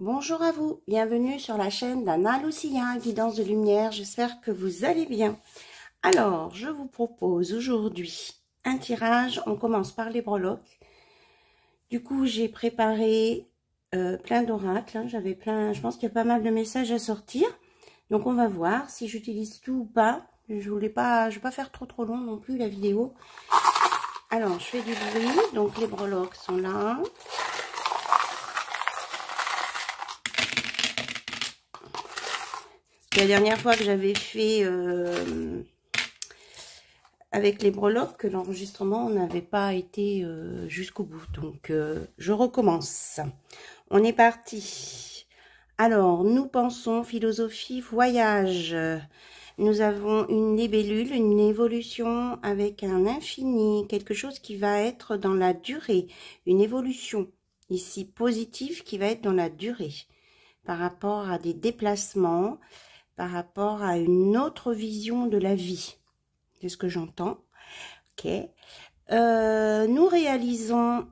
Bonjour à vous, bienvenue sur la chaîne d'Anna Lucia, Guidance de Lumière, j'espère que vous allez bien. Alors, je vous propose aujourd'hui un tirage, on commence par les breloques. Du coup, j'ai préparé plein d'oracles, hein. J'avais plein, je pense qu'il y a pas mal de messages à sortir. Donc on va voir si j'utilise tout ou pas. Je vais pas faire trop long non plus la vidéo. Alors, je fais du bruit, donc les breloques sont là. La dernière fois que j'avais fait avec les breloques, l'enregistrement n'avait pas été jusqu'au bout. Donc, je recommence. On est parti. Alors, nous pensons philosophie, voyage. Nous avons une libellule, une évolution avec un infini, quelque chose qui va être dans la durée. Une évolution, ici positive, qui va être dans la durée. Par rapport à des déplacements, par rapport à une autre vision de la vie. C'est ce que j'entends. Ok. Nous réalisons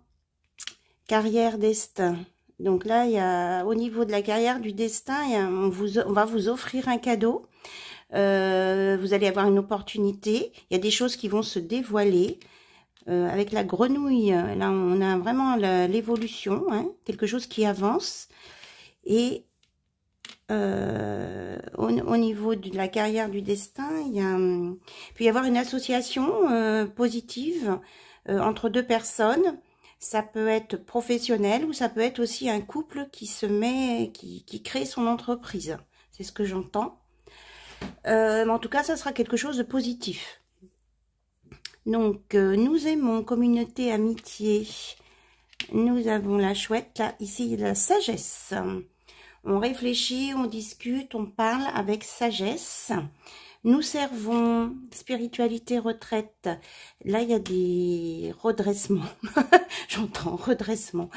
carrière destin. Donc là, il y a au niveau de la carrière du destin, on va vous offrir un cadeau. Vous allez avoir une opportunité. Il y a des choses qui vont se dévoiler. Avec la grenouille, là, on a vraiment l'évolution, hein, quelque chose qui avance. Et au niveau de la carrière du destin, il peut y avoir une association positive entre deux personnes. Ça peut être professionnel ou ça peut être aussi un couple qui crée son entreprise. C'est ce que j'entends. Mais en tout cas, ça sera quelque chose de positif. Donc, nous aimons communauté, amitié. Nous avons la chouette, là, ici, la sagesse. On réfléchit, on discute, on parle avec sagesse. Nous servons spiritualité, retraite. Là, il y a des redressements. J'entends redressement.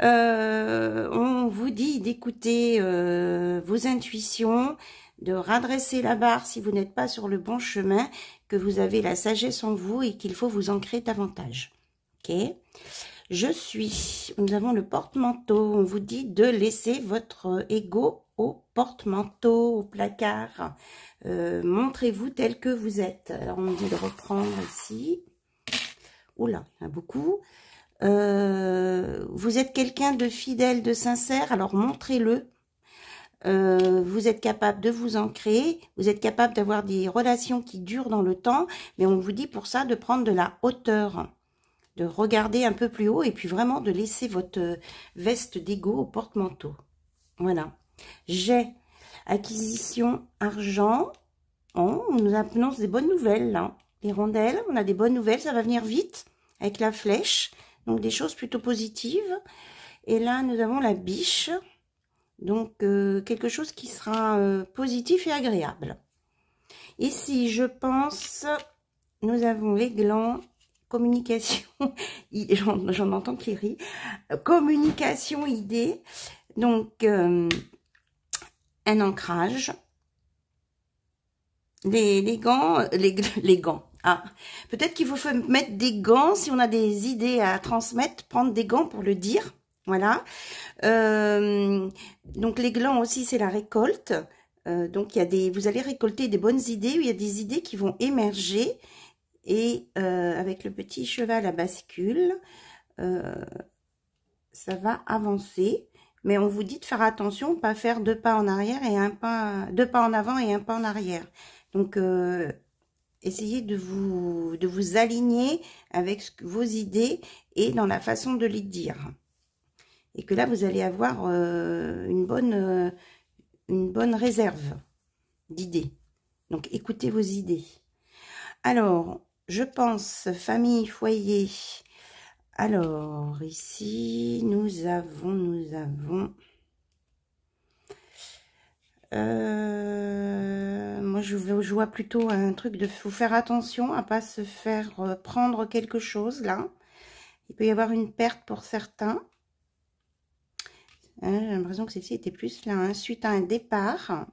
On vous dit d'écouter vos intuitions, de redresser la barre si vous n'êtes pas sur le bon chemin, que vous avez la sagesse en vous et qu'il faut vous ancrer davantage. Ok ? Je suis. Nous avons le porte-manteau. On vous dit de laisser votre ego au porte-manteau, au placard. Montrez-vous tel que vous êtes. Alors, on me dit de reprendre ici. Oula, il y en a beaucoup. Vous êtes quelqu'un de fidèle, de sincère. Alors, montrez-le. Vous êtes capable de vous ancrer. Vous êtes capable d'avoir des relations qui durent dans le temps. Mais on vous dit pour ça de prendre de la hauteur. De regarder un peu plus haut et puis vraiment de laisser votre veste d'ego au porte-manteau. Voilà. J'ai acquisition argent. Oh, on nous annonce des bonnes nouvelles là. Les rondelles, on a des bonnes nouvelles, ça va venir vite avec la flèche. Donc des choses plutôt positives. Et là, nous avons la biche. Donc quelque chose qui sera positif et agréable. Ici, je pense, nous avons les glands. Communication, j'en entends qui rit. Communication, idée. Donc, un ancrage. Les gants, les gants. Ah, peut-être qu'il faut mettre des gants si on a des idées à transmettre, prendre des gants pour le dire. Voilà. Donc, les glands aussi, c'est la récolte. Donc, vous allez récolter des bonnes idées, il y a des idées qui vont émerger. Et avec le petit cheval à bascule, ça va avancer. Mais on vous dit de faire attention, pas faire 2 pas en arrière et 2 pas en avant et 1 pas en arrière. Donc, essayez de vous aligner avec vos idées et dans la façon de les dire. Et que là, vous allez avoir une bonne réserve d'idées. Donc, écoutez vos idées. Alors, je pense famille, foyer. Alors, ici, nous avons. Moi, je vois plutôt un truc de faut faire attention à pas se faire prendre quelque chose, là. Il peut y avoir une perte pour certains. Hein, j'ai l'impression que celle-ci était plus là, hein, suite à un départ.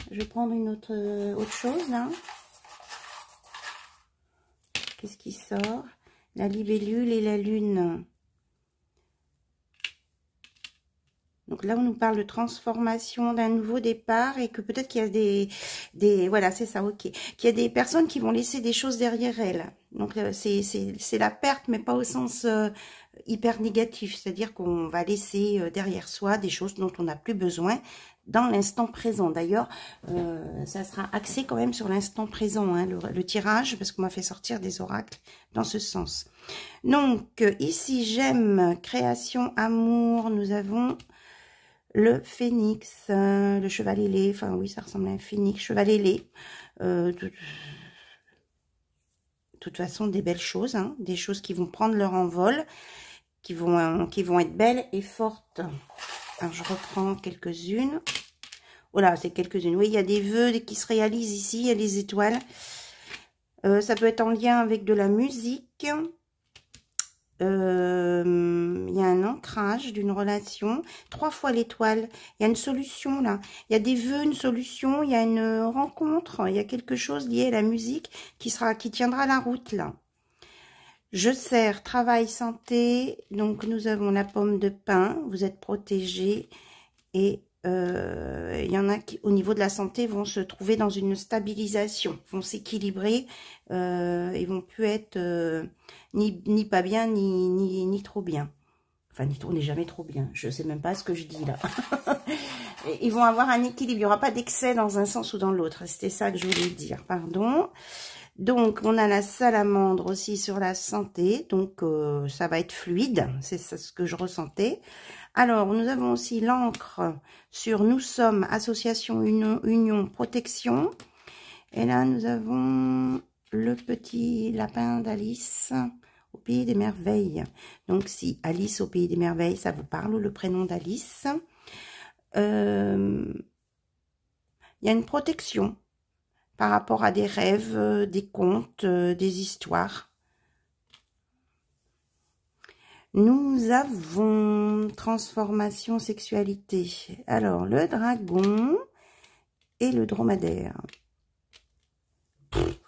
Je vais prendre une autre chose, là. Qu'est-ce qui sort? La libellule et la lune. Donc là, on nous parle de transformation, d'un nouveau départ et que peut-être qu'il y a des voilà, c'est ça, ok. Qu'il y a des personnes qui vont laisser des choses derrière elles. Donc c'est la perte, mais pas au sens hyper négatif. C'est-à-dire qu'on va laisser derrière soi des choses dont on n'a plus besoin dans l'instant présent. D'ailleurs, ça sera axé quand même sur l'instant présent, hein, le tirage, parce qu'on m'a fait sortir des oracles dans ce sens. Donc, ici, j'aime, création, amour, nous avons le phénix, le cheval ailé, enfin oui, ça ressemble à un phénix, cheval ailé. De toute façon, des belles choses, hein, des choses qui vont prendre leur envol, qui vont être belles et fortes. Alors, je reprends quelques-unes. Voilà, c'est quelques-unes. Oui, il y a des vœux qui se réalisent ici, il y a les étoiles. Ça peut être en lien avec de la musique. Il y a un ancrage d'une relation, 3 fois l'étoile, il y a une solution là, il y a des vœux, une solution, il y a une rencontre, il y a quelque chose lié à la musique qui tiendra la route là. Je sers, travail, santé, donc nous avons la pomme de pin, vous êtes protégés et il y en a qui, au niveau de la santé, vont se trouver dans une stabilisation, vont s'équilibrer, ils vont plus être ni pas bien, ni trop bien. Enfin, on n'est jamais trop bien. Je sais même pas ce que je dis là. Ils vont avoir un équilibre. Il n'y aura pas d'excès dans un sens ou dans l'autre. C'était ça que je voulais dire. Pardon. Donc, on a la salamandre aussi sur la santé. Donc, ça va être fluide. C'est ce que je ressentais. Alors, nous avons aussi l'encre sur nous sommes, association, union, protection. Et là, nous avons le petit lapin d'Alice au pays des merveilles. Donc, si Alice au pays des merveilles, ça vous parle, le prénom d'Alice. Il y a une protection par rapport à des rêves, des contes, des histoires. Nous avons transformation, sexualité. Alors, le dragon et le dromadaire.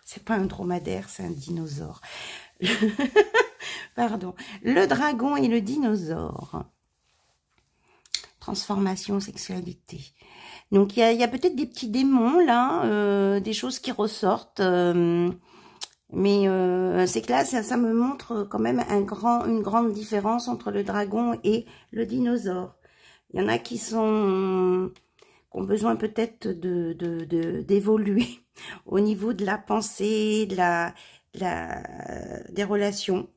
C'est pas un dromadaire, c'est un dinosaure. Pardon. Le dragon et le dinosaure. Transformation, sexualité. Donc, il y a peut-être des petits démons, là, des choses qui ressortent. Mais c'est que là, ça me montre quand même une grande différence entre le dragon et le dinosaure. Il y en a qui ont besoin peut-être d'évoluer au niveau de la pensée, des relations.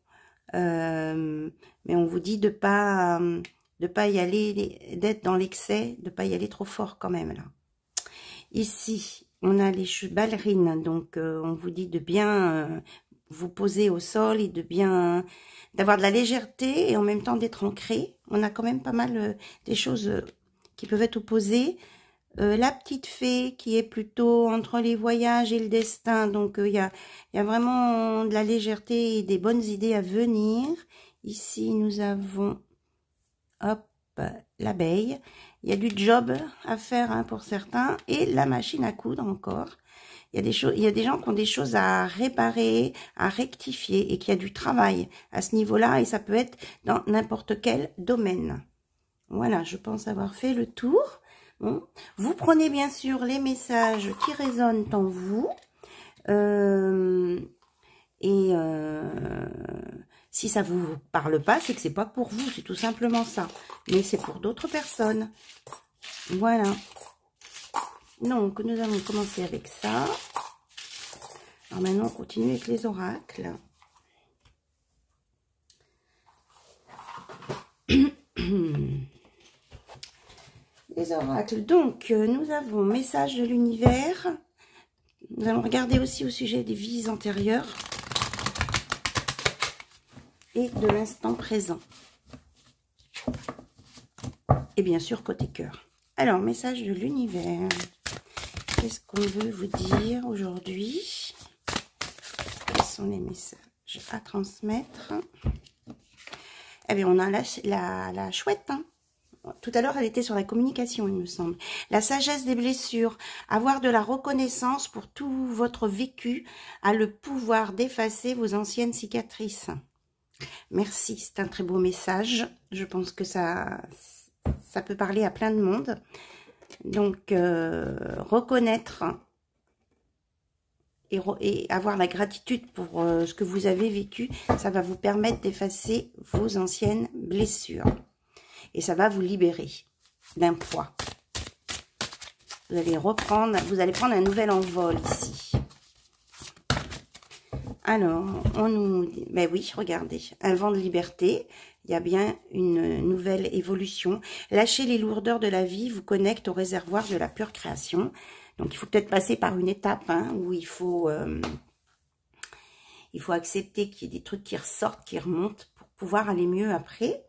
Mais on vous dit de pas y aller, d'être dans l'excès, de pas y aller trop fort quand même là. Ici, on a les ballerines, donc on vous dit de bien vous poser au sol et d'avoir de la légèreté et en même temps d'être ancré. On a quand même pas mal des choses qui peuvent être opposées. La petite fée qui est plutôt entre les voyages et le destin, donc il y a vraiment de la légèreté et des bonnes idées à venir. Ici, nous avons, hop, l'abeille. Il y a du job à faire hein, pour certains. Et la machine à coudre encore. Il y a des gens qui ont des choses à réparer, à rectifier et qui a du travail à ce niveau-là. Et ça peut être dans n'importe quel domaine. Voilà, je pense avoir fait le tour. Bon. Vous prenez bien sûr les messages qui résonnent en vous. Si ça vous parle pas, c'est que c'est pas pour vous, c'est tout simplement ça. Mais c'est pour d'autres personnes. Voilà. Donc, nous allons commencer avec ça. Alors maintenant, on continue avec les oracles. Les oracles. Donc, nous avons message de l'univers. Nous allons regarder aussi au sujet des vies antérieures. Et de l'instant présent. Et bien sûr, côté cœur. Alors, message de l'univers. Qu'est-ce qu'on veut vous dire aujourd'hui? Quels sont les messages à transmettre? Eh bien, on a la chouette. Hein. Tout à l'heure, elle était sur la communication, il me semble. La sagesse des blessures. Avoir de la reconnaissance pour tout votre vécu a le pouvoir d'effacer vos anciennes cicatrices. Merci, c'est un très beau message. Je pense que ça ça peut parler à plein de monde. Donc, reconnaître et avoir la gratitude pour ce que vous avez vécu, ça va vous permettre d'effacer vos anciennes blessures. Et ça va vous libérer d'un poids. Vous allez prendre un nouvel envol ici. Alors, on nous dit, ben oui, regardez, un vent de liberté, il y a bien une nouvelle évolution. Lâcher les lourdeurs de la vie vous connecte au réservoir de la pure création. Donc, il faut peut-être passer par une étape où il faut accepter qu'il y ait des trucs qui ressortent, qui remontent pour pouvoir aller mieux après.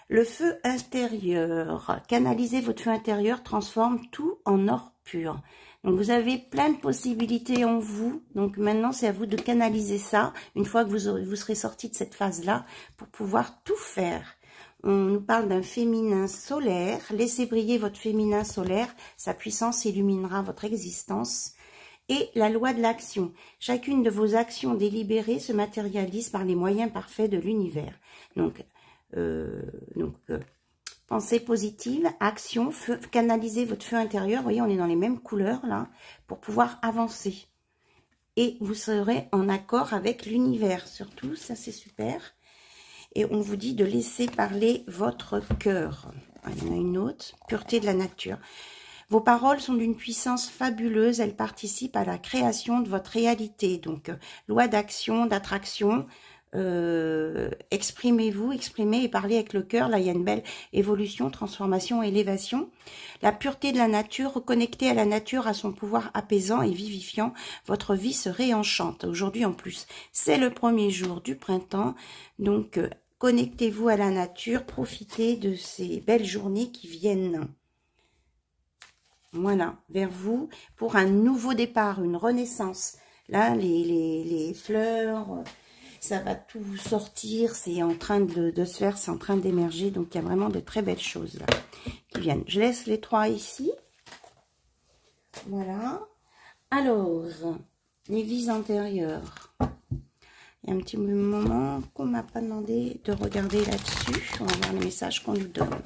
Le feu intérieur, canaliser votre feu intérieur transforme tout en or pur. Donc, vous avez plein de possibilités en vous. Donc, maintenant, c'est à vous de canaliser ça, une fois que vous serez sorti de cette phase-là, pour pouvoir tout faire. On nous parle d'un féminin solaire. Laissez briller votre féminin solaire. Sa puissance illuminera votre existence. Et la loi de l'action. Chacune de vos actions délibérées se matérialise par les moyens parfaits de l'univers. Donc, pensée positive, action, feu, canalisez votre feu intérieur. Vous voyez, on est dans les mêmes couleurs là, pour pouvoir avancer. Et vous serez en accord avec l'univers, surtout, ça c'est super. Et on vous dit de laisser parler votre cœur. Il y en a une autre, pureté de la nature. Vos paroles sont d'une puissance fabuleuse, elles participent à la création de votre réalité. Donc, loi d'action, d'attraction. Exprimez-vous, exprimez et parlez avec le cœur. Là, il y a une belle évolution, transformation, élévation. La pureté de la nature, reconnectez à la nature, à son pouvoir apaisant et vivifiant. Votre vie se réenchante. Aujourd'hui, en plus, c'est le premier jour du printemps. Donc, connectez-vous à la nature, profitez de ces belles journées qui viennent. Voilà, vers vous, pour un nouveau départ, une renaissance. Là, les fleurs... ça va tout sortir, c'est en train de se faire, c'est en train d'émerger. Donc, il y a vraiment de très belles choses là qui viennent. Je laisse les trois ici. Voilà. Alors, les vies antérieures. Il y a un petit moment qu'on ne m'a pas demandé de regarder là-dessus. On va voir les messages qu'on nous donne.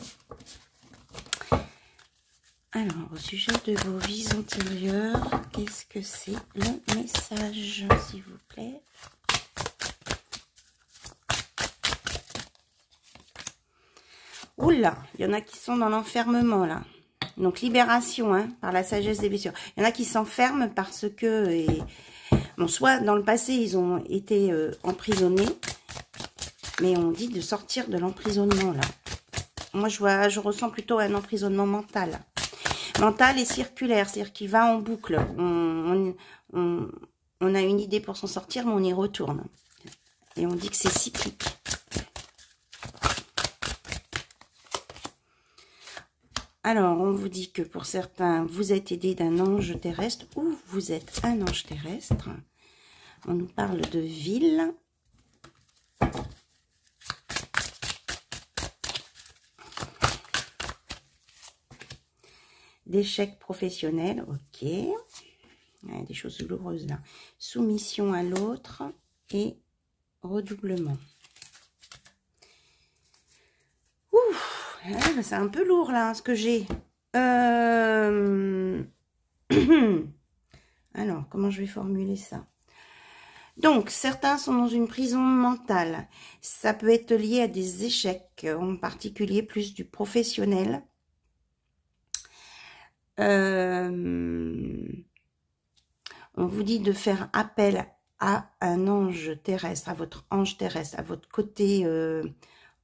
Alors, au sujet de vos vies antérieures, qu'est-ce que c'est le message, s'il vous plaît ? Oula, il y en a qui sont dans l'enfermement, là. Donc, libération, par la sagesse des blessures. Il y en a qui s'enferment parce que, bon, soit dans le passé, ils ont été emprisonnés, mais on dit de sortir de l'emprisonnement, là. Moi, je ressens plutôt un emprisonnement mental. Mental et circulaire, c'est-à-dire qu'il va en boucle. On a une idée pour s'en sortir, mais on y retourne. Et on dit que c'est cyclique. Alors, on vous dit que pour certains, vous êtes aidé d'un ange terrestre ou vous êtes un ange terrestre. On nous parle de ville. D'échecs professionnels, ok. Il y a des choses douloureuses là. Soumission à l'autre et redoublement. Ouf, c'est un peu lourd là, ce que j'ai. Alors, comment je vais formuler ça? Donc, certains sont dans une prison mentale. Ça peut être lié à des échecs, en particulier plus du professionnel. On vous dit de faire appel à un ange terrestre, à votre ange terrestre, à votre côté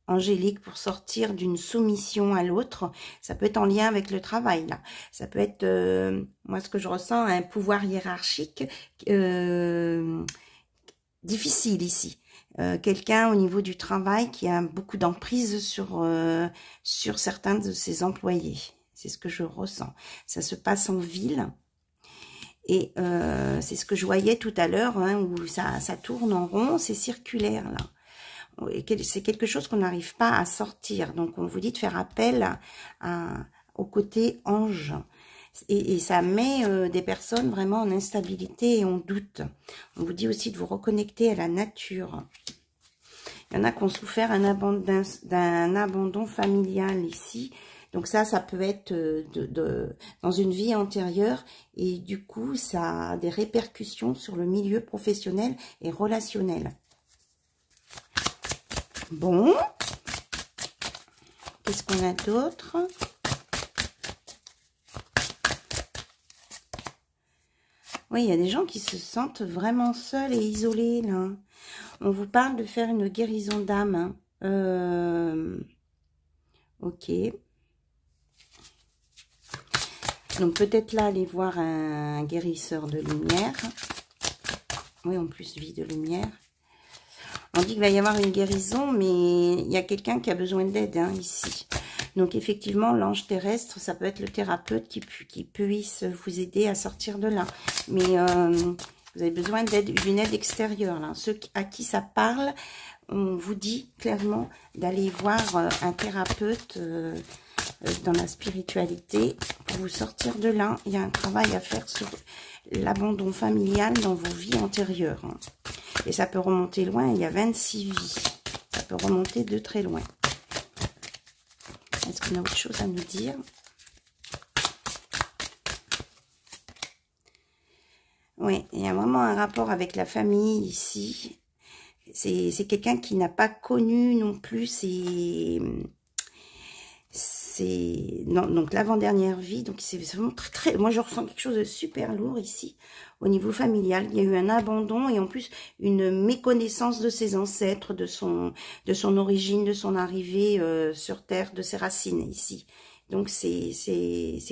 angélique pour sortir d'une soumission à l'autre. Ça peut être en lien avec le travail, là. Ça peut être, moi, ce que je ressens, un pouvoir hiérarchique difficile ici. Quelqu'un au niveau du travail qui a beaucoup d'emprise sur certains de ses employés. C'est ce que je ressens. Ça se passe en ville. Et c'est ce que je voyais tout à l'heure, où ça tourne en rond, c'est circulaire, là. C'est quelque chose qu'on n'arrive pas à sortir. Donc, on vous dit de faire appel au côté ange. Et ça met des personnes vraiment en instabilité et en doute. On vous dit aussi de vous reconnecter à la nature. Il y en a qui ont souffert d'un abandon familial ici. Donc ça peut être dans une vie antérieure et du coup, ça a des répercussions sur le milieu professionnel et relationnel. Bon, qu'est-ce qu'on a d'autre? Oui, il y a des gens qui se sentent vraiment seuls et isolés, là. On vous parle de faire une guérison d'âme. Ok. Donc, peut-être là, aller voir un guérisseur de lumière. Oui, en plus, vie de lumière. On dit qu'il va y avoir une guérison, mais il y a quelqu'un qui a besoin d'aide, hein, ici. Donc, effectivement, l'ange terrestre, ça peut être le thérapeute qui puisse vous aider à sortir de là. Mais vous avez besoin d'une aide extérieure. Là. Ceux à qui ça parle, on vous dit clairement d'aller voir un thérapeute dans la spiritualité pour vous sortir de là. Il y a un travail à faire sur l'abandon familial dans vos vies antérieures. Hein. Et ça peut remonter loin, il y a 26 vies. Ça peut remonter de très loin. Est-ce qu'on a autre chose à nous dire? Oui, il y a vraiment un rapport avec la famille ici. C'est quelqu'un qui n'a pas connu non plus donc l'avant-dernière vie. Donc c'est vraiment très... Moi, je ressens quelque chose de super lourd ici, au niveau familial. Il y a eu un abandon et en plus une méconnaissance de ses ancêtres, de son origine, de son arrivée sur Terre, de ses racines ici. Donc c'est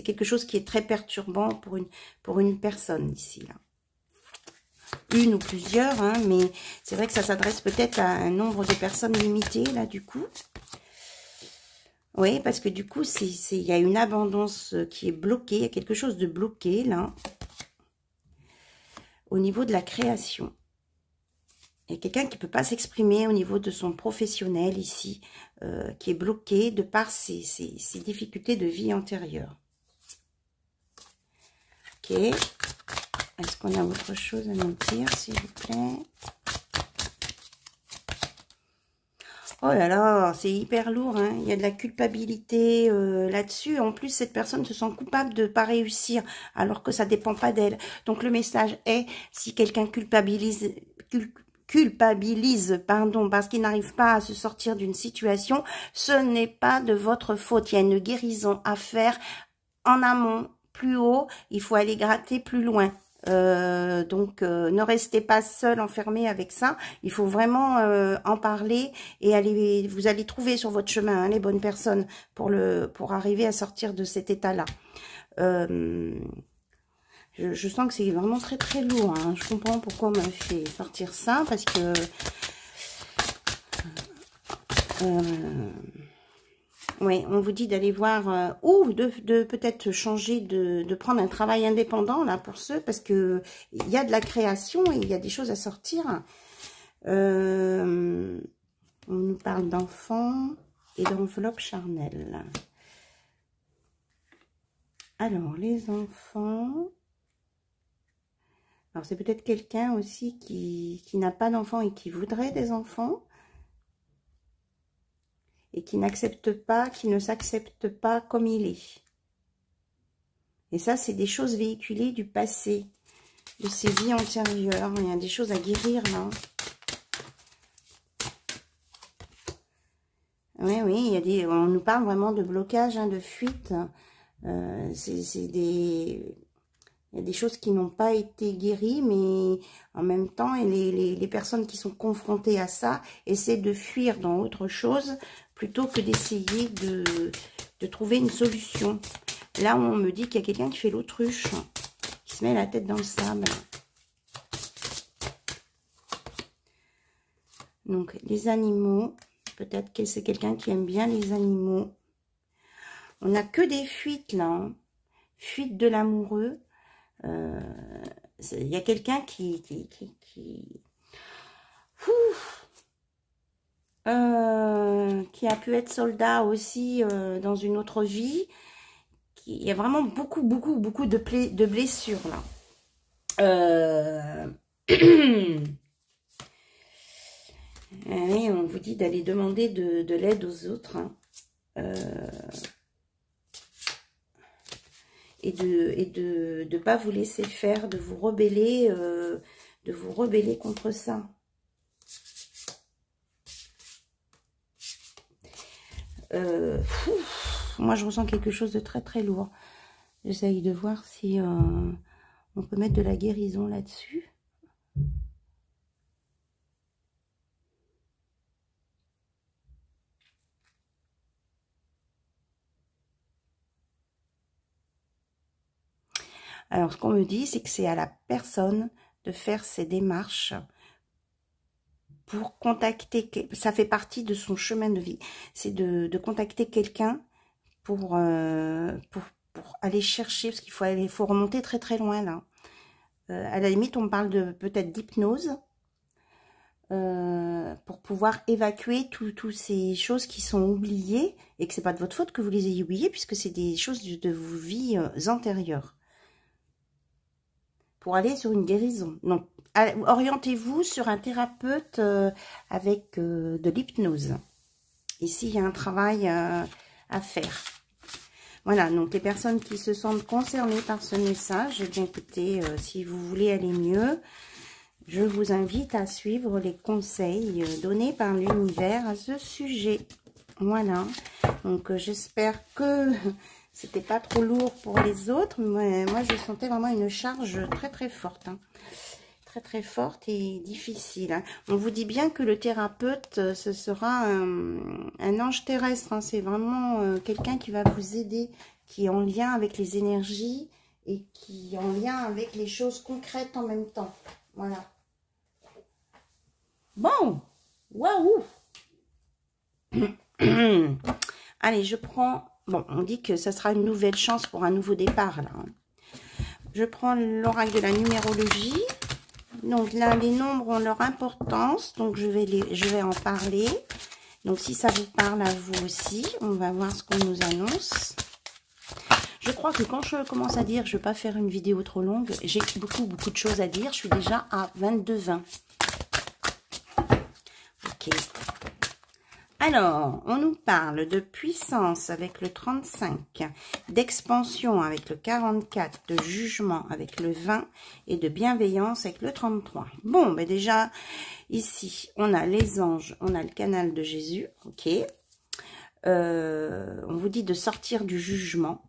quelque chose qui est très perturbant pour une personne ici, là. Une ou plusieurs, hein, mais c'est vrai que ça s'adresse peut-être à un nombre de personnes limité, là, du coup. Oui, parce que du coup, il y a une abondance qui est bloquée, il y a quelque chose de bloqué, là, au niveau de la création. Il y a quelqu'un qui ne peut pas s'exprimer au niveau de son professionnel, ici, qui est bloqué de par ses difficultés de vie antérieure. Ok. Est-ce qu'on a autre chose à nous dire, s'il vous plaît? Oh là là, c'est hyper lourd, hein. Il y a de la culpabilité là-dessus. En plus, cette personne se sent coupable de ne pas réussir, alors que ça ne dépend pas d'elle. Donc, le message est, si quelqu'un culpabilise, parce qu'il n'arrive pas à se sortir d'une situation, ce n'est pas de votre faute. Il y a une guérison à faire en amont, plus haut. Il faut aller gratter plus loin. Donc, ne restez pas seul, enfermé avec ça. Il faut vraiment en parler et vous allez trouver sur votre chemin hein, les bonnes personnes pour arriver à sortir de cet état-là. Je sens que c'est vraiment très très lourd. Hein. Je comprends pourquoi on m'a fait sortir ça parce que oui, on vous dit d'aller voir ou de peut-être changer, de prendre un travail indépendant là pour ceux, parce que il y a de la création et il y a des choses à sortir. On nous parle d'enfants et d'enveloppe charnelle. Alors, les enfants... Alors, c'est peut-être quelqu'un aussi qui n'a pas d'enfants et qui voudrait des enfants. Et qui n'accepte pas, qui ne s'accepte pas comme il est. Et ça, c'est des choses véhiculées du passé, de ses vies antérieures. Il y a des choses à guérir, là. Oui, oui, on nous parle vraiment de blocage, hein, de fuite. Il y a des choses qui n'ont pas été guéries, mais en même temps, les personnes qui sont confrontées à ça essaient de fuir dans autre chose plutôt que d'essayer de trouver une solution. Là, on me dit qu'il y a quelqu'un qui fait l'autruche, qui se met la tête dans le sable. Donc, les animaux, peut-être que c'est quelqu'un qui aime bien les animaux. On n'a que des fuites, là. Hein. Fuite de l'amoureux. Il y a quelqu'un qui a pu être soldat aussi dans une autre vie. Il y a vraiment beaucoup de blessures là. Oui, on vous dit d'aller demander de l'aide aux autres. Hein. et de pas vous laisser faire, de vous rebeller contre ça. Moi, je ressens quelque chose de très très lourd. J'essaye de voir si on peut mettre de la guérison là-dessus. Alors, ce qu'on me dit, c'est que c'est à la personne de faire ses démarches pour contacter, ça fait partie de son chemin de vie, c'est de contacter quelqu'un pour aller chercher, parce qu'il faut remonter très très loin là. À la limite, on me parle de peut-être d'hypnose, pour pouvoir évacuer toutes ces choses qui sont oubliées, et que c'est pas de votre faute que vous les ayez oubliées, puisque c'est des choses de vos vies antérieures. Pour aller sur une guérison. Donc, orientez-vous sur un thérapeute avec de l'hypnose. Ici, il y a un travail à faire. Voilà, donc les personnes qui se sentent concernées par ce message, eh bien écoutez, si vous voulez aller mieux, je vous invite à suivre les conseils donnés par l'univers à ce sujet. Voilà, donc j'espère que c'était pas trop lourd pour les autres, mais moi je sentais vraiment une charge très très forte, hein. Très très forte et difficile, hein. On vous dit bien que le thérapeute, ce sera un ange terrestre, hein. C'est vraiment quelqu'un qui va vous aider, qui est en lien avec les énergies et qui est en lien avec les choses concrètes en même temps. Voilà. Bon, waouh. Allez, je prends... Bon, on dit que ça sera une nouvelle chance pour un nouveau départ, là. Je prends l'oracle de la numérologie. Donc là, les nombres ont leur importance. Donc, je vais en parler. Donc, si ça vous parle à vous aussi, on va voir ce qu'on nous annonce. Je crois que quand je commence à dire, je ne vais pas faire une vidéo trop longue, j'ai beaucoup de choses à dire. Je suis déjà à 22h20. Ok. Alors, on nous parle de puissance avec le 35, d'expansion avec le 44, de jugement avec le 20 et de bienveillance avec le 33. Bon, ben déjà, ici, on a les anges, on a le canal de Jésus, ok. On vous dit de sortir du jugement,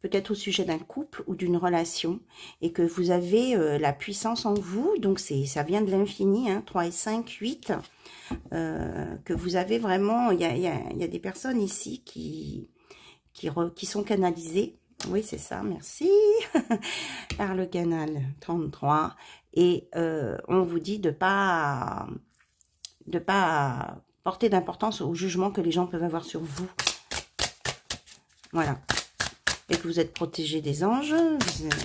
peut-être au sujet d'un couple ou d'une relation, et que vous avez la puissance en vous, donc ça vient de l'infini, hein, 3 et 5, 8, que vous avez vraiment, il y a des personnes ici qui sont canalisées, oui c'est ça, merci, par le canal 33, et on vous dit de pas porter d'importance au jugement que les gens peuvent avoir sur vous, voilà. Et que vous êtes protégé des anges,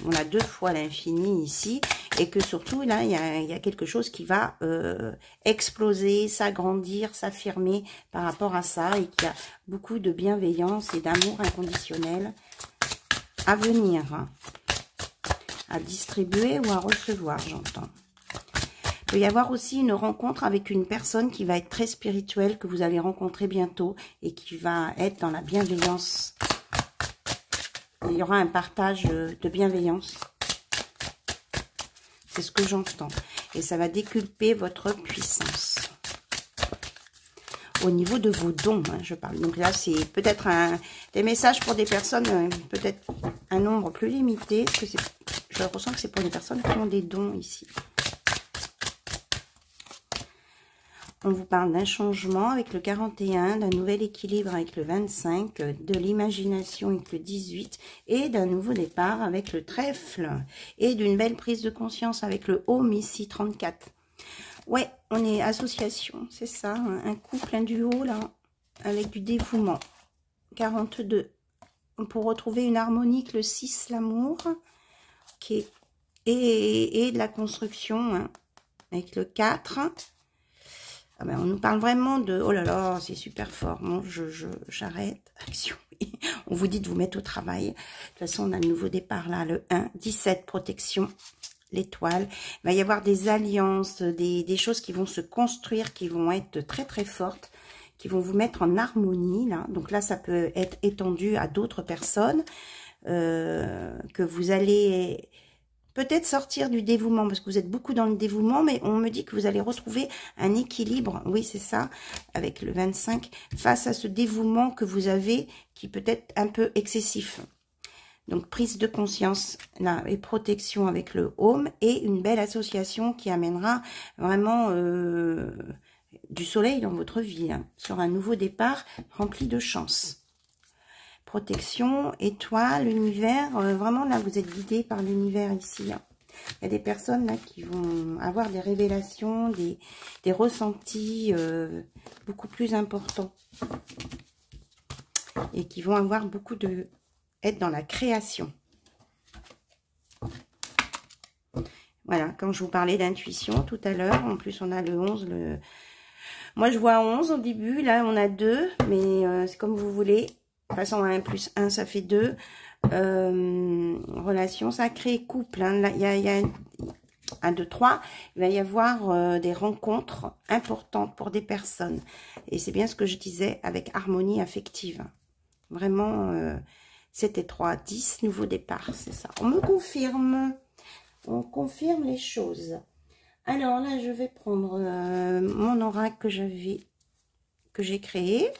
on a 2 fois l'infini ici, et que surtout là il y a quelque chose qui va exploser, s'agrandir, s'affirmer par rapport à ça, et qu'il y a beaucoup de bienveillance et d'amour inconditionnel à venir, hein, à distribuer ou à recevoir, j'entends. Il peut y avoir aussi une rencontre avec une personne qui va être très spirituelle, que vous allez rencontrer bientôt, et qui va être dans la bienveillance. Il y aura un partage de bienveillance. C'est ce que j'entends. Et ça va déculper votre puissance. Au niveau de vos dons, hein, je parle. Donc là, c'est peut-être des messages pour des personnes, peut-être un nombre plus limité. Parce que je ressens que c'est pour des personnes qui ont des dons ici. On vous parle d'un changement avec le 41, d'un nouvel équilibre avec le 25, de l'imagination avec le 18 et d'un nouveau départ avec le trèfle et d'une belle prise de conscience avec le Homme ici 34. Ouais, on est association, c'est ça, hein, un couple, un duo là, avec du dévouement. 42. Pour retrouver une harmonique, le 6, l'amour, ok, et de la construction, hein, avec le 4. Ah ben, on nous parle vraiment de... Oh là là, c'est super fort. Bon, j'arrête. Action. On vous dit de vous mettre au travail. De toute façon, on a le nouveau départ là, le 1. 17, protection. L'étoile. Il va y avoir des alliances, des choses qui vont se construire, qui vont être très très fortes, qui vont vous mettre en harmonie là. Donc là, ça peut être étendu à d'autres personnes. que vous allez peut-être sortir du dévouement, parce que vous êtes beaucoup dans le dévouement, mais on me dit que vous allez retrouver un équilibre, oui c'est ça, avec le 25, face à ce dévouement que vous avez, qui peut être un peu excessif. Donc prise de conscience là, et protection avec le home, et une belle association qui amènera vraiment du soleil dans votre vie, hein, sur un nouveau départ rempli de chance. Protection, étoile, l'univers, vraiment là vous êtes guidé par l'univers ici. Hein. Il y a des personnes là qui vont avoir des révélations, des ressentis beaucoup plus importants. Et qui vont avoir beaucoup de... être dans la création. Voilà, quand je vous parlais d'intuition tout à l'heure, en plus on a le 11, moi je vois 11 au début, là on a 2, mais c'est comme vous voulez. De toute façon, 1 plus 1, ça fait 2. Relation sacrée, couple. Hein. Là, il y a 1, 2, 3. Il va y avoir des rencontres importantes pour des personnes. Et c'est bien ce que je disais avec harmonie affective. Vraiment, 7 et 3, 10, nouveau départ, c'est ça. On me confirme. On confirme les choses. Alors là, je vais prendre mon oracle que j'ai créé.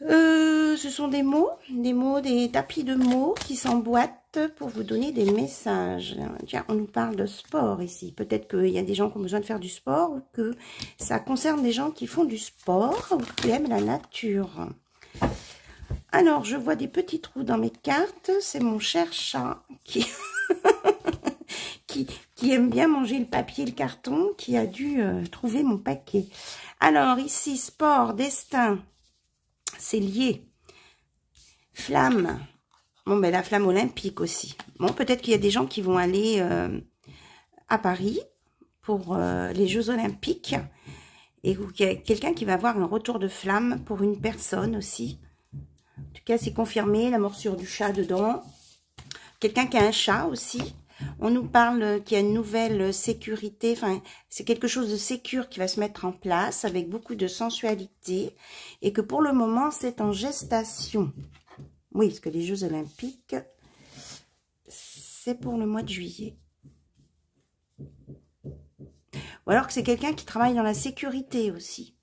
Ce sont des mots, des tapis de mots qui s'emboîtent pour vous donner des messages. Tiens, on nous parle de sport ici. Peut-être qu'il y a des gens qui ont besoin de faire du sport ou que ça concerne des gens qui font du sport ou qui aiment la nature. Alors, je vois des petits trous dans mes cartes. C'est mon cher chat qui... qui aime bien manger le papier et le carton, qui a dû trouver mon paquet. Alors, ici, sport, destin... c'est lié. Flamme. Bon, ben la flamme olympique aussi. Bon, peut-être qu'il y a des gens qui vont aller à Paris pour les Jeux olympiques. Et qu'il y a quelqu'un qui va avoir un retour de flamme pour une personne aussi. En tout cas, c'est confirmé, la morsure du chat dedans. Quelqu'un qui a un chat aussi. On nous parle qu'il y a une nouvelle sécurité, enfin, c'est quelque chose de sécure qui va se mettre en place avec beaucoup de sensualité et que pour le moment, c'est en gestation. Oui, parce que les Jeux olympiques, c'est pour le mois de juillet. Ou alors que c'est quelqu'un qui travaille dans la sécurité aussi.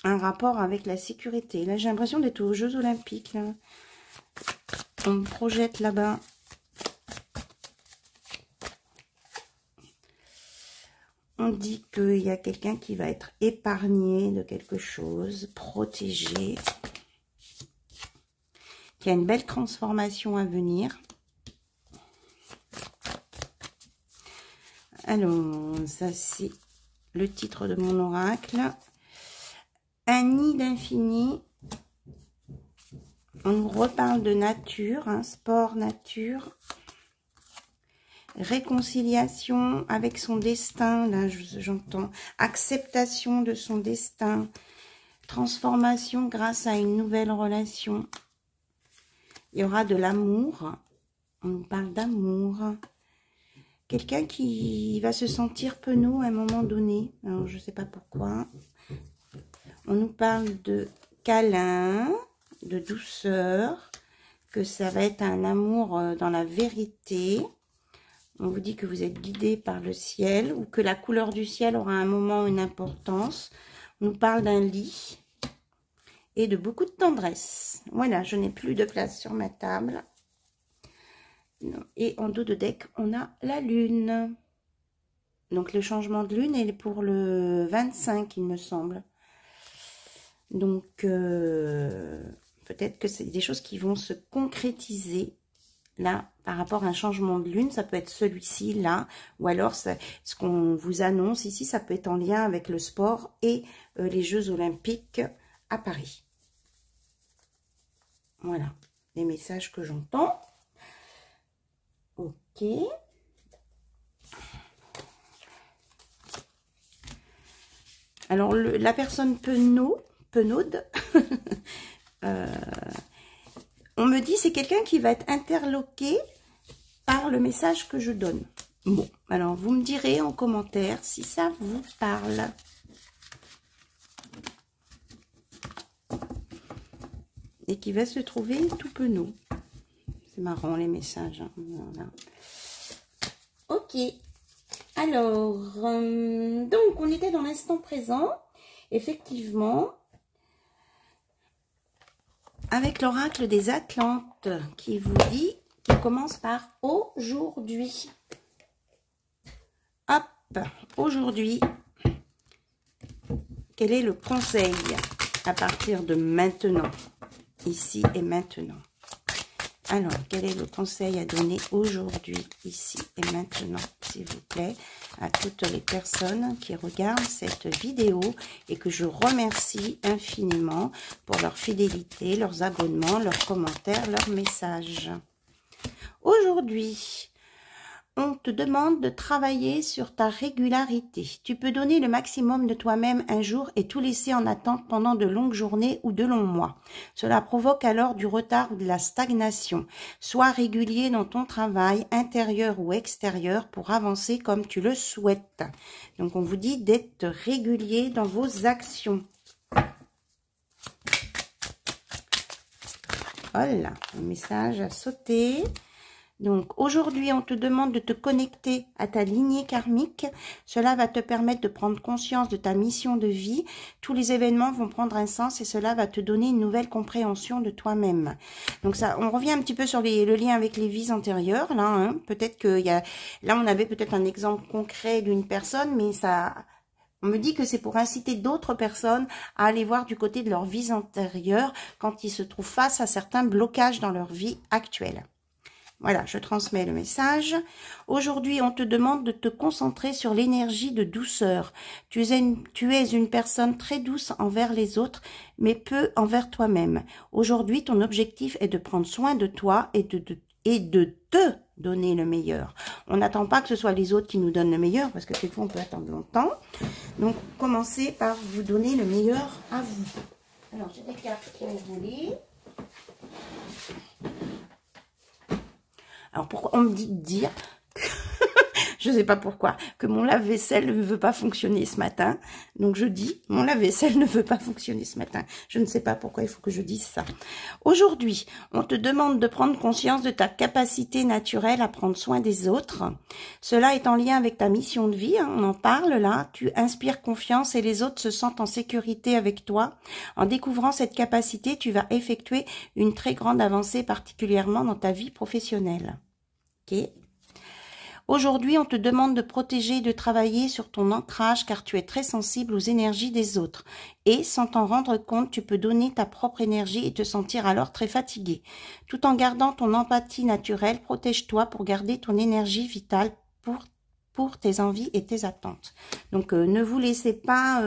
Un rapport avec la sécurité. Là, j'ai l'impression d'être aux Jeux olympiques. Là. On me projette là-bas. On dit qu'il y a quelqu'un qui va être épargné de quelque chose, protégé, qu'il y a une belle transformation à venir. Alors, ça c'est le titre de mon oracle. Un nid d'infini. On nous reparle de nature, hein, sport, nature. Réconciliation avec son destin, là j'entends, acceptation de son destin, transformation grâce à une nouvelle relation. Il y aura de l'amour, on nous parle d'amour. Quelqu'un qui va se sentir penaud à un moment donné, alors je ne sais pas pourquoi. On nous parle de câlin, de douceur, que ça va être un amour dans la vérité. On vous dit que vous êtes guidé par le ciel ou que la couleur du ciel aura un moment une importance. On nous parle d'un lit et de beaucoup de tendresse. Voilà, je n'ai plus de place sur ma table. Et en dos de deck, on a la lune. Donc le changement de lune est pour le 25, il me semble. Donc peut-être que c'est des choses qui vont se concrétiser. Là, par rapport à un changement de lune, ça peut être celui-ci, là, ou alors ce qu'on vous annonce ici, ça peut être en lien avec le sport et les Jeux olympiques à Paris. Voilà, les messages que j'entends. Ok. Alors, la personne penaude, on me dit c'est quelqu'un qui va être interloqué par le message que je donne. Bon, alors vous me direz en commentaire si ça vous parle. et qui va se trouver tout penaud. C'est marrant les messages. Hein. Voilà. Ok. Alors, donc on était dans l'instant présent. Effectivement, avec l'oracle des Atlantes qui vous dit, qui commence par aujourd'hui. Hop, aujourd'hui, quel est le conseil à partir de maintenant, ici et maintenant? Alors, quel est le conseil à donner aujourd'hui, ici et maintenant, s'il vous plaît, à toutes les personnes qui regardent cette vidéo et que je remercie infiniment pour leur fidélité, leurs abonnements, leurs commentaires, leurs messages. Aujourd'hui, on te demande de travailler sur ta régularité. Tu peux donner le maximum de toi-même un jour et tout laisser en attente pendant de longues journées ou de longs mois. Cela provoque alors du retard ou de la stagnation. Sois régulier dans ton travail, intérieur ou extérieur, pour avancer comme tu le souhaites. Donc, on vous dit d'être régulier dans vos actions. Voilà, le message a sauté. Donc, aujourd'hui, on te demande de te connecter à ta lignée karmique. Cela va te permettre de prendre conscience de ta mission de vie. Tous les événements vont prendre un sens et cela va te donner une nouvelle compréhension de toi-même. Donc, ça, on revient un petit peu sur le lien avec les vies antérieures. Là, hein. Peut-être que là, on avait peut-être un exemple concret d'une personne, mais ça... On me dit que c'est pour inciter d'autres personnes à aller voir du côté de leur vie antérieure quand ils se trouvent face à certains blocages dans leur vie actuelle. Voilà, je transmets le message. Aujourd'hui, on te demande de te concentrer sur l'énergie de douceur. Tu es une personne très douce envers les autres, mais peu envers toi-même. Aujourd'hui, ton objectif est de prendre soin de toi et de te donner le meilleur. On n'attend pas que ce soit les autres qui nous donnent le meilleur, parce que quelquefois, on peut attendre longtemps. Donc, commencez par vous donner le meilleur à vous. Alors, j'ai des cartes qui vont rouler. Alors, pourquoi on me dit de dire que, je ne sais pas pourquoi, que mon lave-vaisselle ne veut pas fonctionner ce matin. Donc, je dis, mon lave-vaisselle ne veut pas fonctionner ce matin. Je ne sais pas pourquoi il faut que je dise ça. Aujourd'hui, on te demande de prendre conscience de ta capacité naturelle à prendre soin des autres. Cela est en lien avec ta mission de vie, hein, on en parle là. Tu inspires confiance et les autres se sentent en sécurité avec toi. En découvrant cette capacité, tu vas effectuer une très grande avancée, particulièrement dans ta vie professionnelle. Ok. Aujourd'hui, on te demande de protéger et de travailler sur ton ancrage car tu es très sensible aux énergies des autres. Et sans t'en rendre compte, tu peux donner ta propre énergie et te sentir alors très fatigué. Tout en gardant ton empathie naturelle, protège-toi pour garder ton énergie vitale pour tes envies et tes attentes. Donc, ne vous laissez pas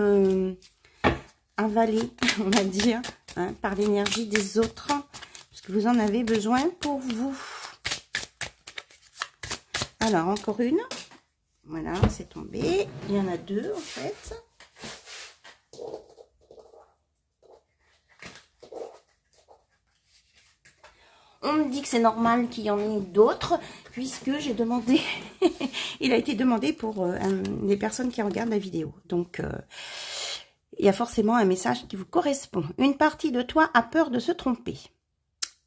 avaler, on va dire, hein, par l'énergie des autres, parce que vous en avez besoin pour vous. Alors, encore une. Voilà, c'est tombé. Il y en a deux, en fait. On me dit que c'est normal qu'il y en ait d'autres, puisque j'ai demandé... il a été demandé pour les personnes qui regardent la vidéo. Donc, il y a forcément un message qui vous correspond. Une partie de toi a peur de se tromper.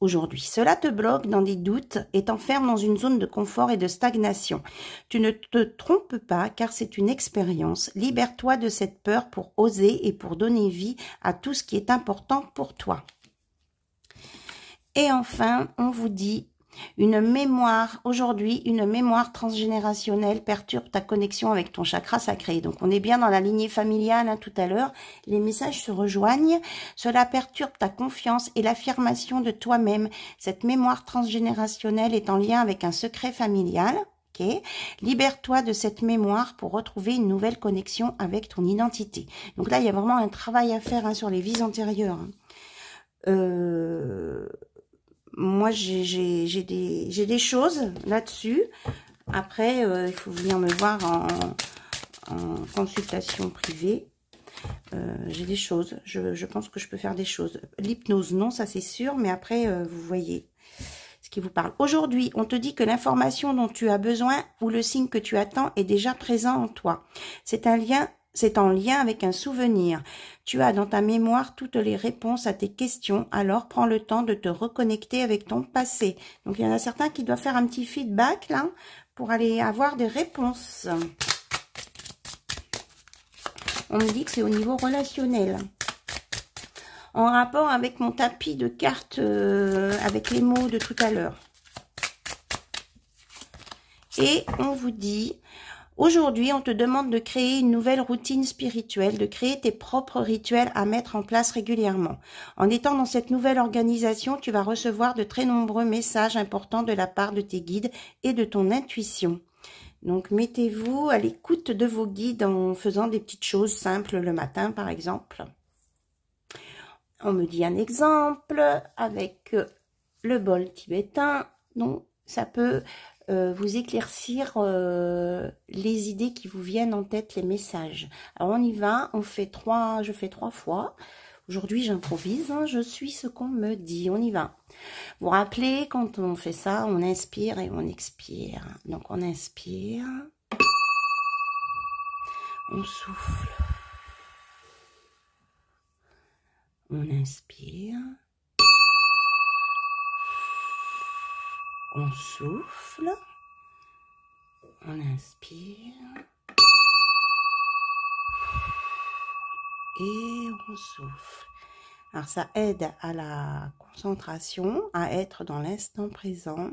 Aujourd'hui, cela te bloque dans des doutes et t'enferme dans une zone de confort et de stagnation. Tu ne te trompes pas car c'est une expérience. Libère-toi de cette peur pour oser et pour donner vie à tout ce qui est important pour toi. Et enfin, on vous dit une mémoire, aujourd'hui, une mémoire transgénérationnelle perturbe ta connexion avec ton chakra sacré. Donc, on est bien dans la lignée familiale, hein, tout à l'heure. Les messages se rejoignent. Cela perturbe ta confiance et l'affirmation de toi-même. Cette mémoire transgénérationnelle est en lien avec un secret familial. Okay. Libère-toi de cette mémoire pour retrouver une nouvelle connexion avec ton identité. Donc là, il y a vraiment un travail à faire, hein, sur les vies antérieures. Moi, j'ai des choses là-dessus. Après, il faut venir me voir en consultation privée. J'ai des choses. Je pense que je peux faire des choses. L'hypnose, non, ça c'est sûr. Mais après, vous voyez ce qui vous parle. Aujourd'hui, on te dit que l'information dont tu as besoin ou le signe que tu attends est déjà présent en toi. C'est un lien c'est en lien avec un souvenir. Tu as dans ta mémoire toutes les réponses à tes questions, alors prends le temps de te reconnecter avec ton passé. Donc, il y en a certains qui doivent faire un petit feedback, là, pour aller avoir des réponses. On me dit que c'est au niveau relationnel. En rapport avec mon tapis de cartes, avec les mots de tout à l'heure. Et on vous dit... Aujourd'hui, on te demande de créer une nouvelle routine spirituelle, de créer tes propres rituels à mettre en place régulièrement. En étant dans cette nouvelle organisation, tu vas recevoir de très nombreux messages importants de la part de tes guides et de ton intuition. Donc, mettez-vous à l'écoute de vos guides en faisant des petites choses simples le matin, par exemple. On me dit un exemple avec le bol tibétain. Donc, ça peut... vous éclaircir les idées qui vous viennent en tête, les messages. Alors on y va, je fais 3 fois. Aujourd'hui j'improvise, hein, je suis ce qu'on me dit, on y va. Vous vous rappelez, quand on fait ça, on inspire et on expire. Donc on inspire, on souffle, on inspire, on souffle, on inspire et on souffle. Alors ça aide à la concentration, à être dans l'instant présent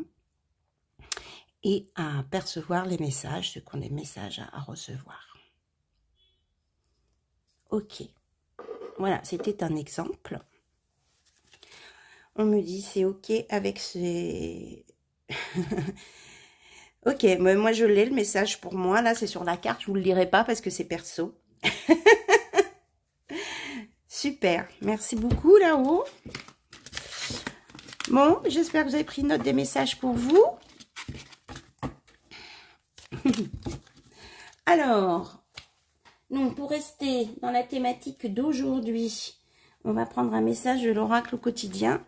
et à percevoir les messages, ceux qui ont des messages à recevoir. Ok, voilà, c'était un exemple. On me dit c'est ok avec ces... Ok, moi je l'ai le message pour moi. Là c'est sur la carte, je vous le lirai pas parce que c'est perso. Super, merci beaucoup là-haut. Bon, j'espère que vous avez pris note des messages pour vous. Alors, donc pour rester dans la thématique d'aujourd'hui, on va prendre un message de l'oracle au quotidien.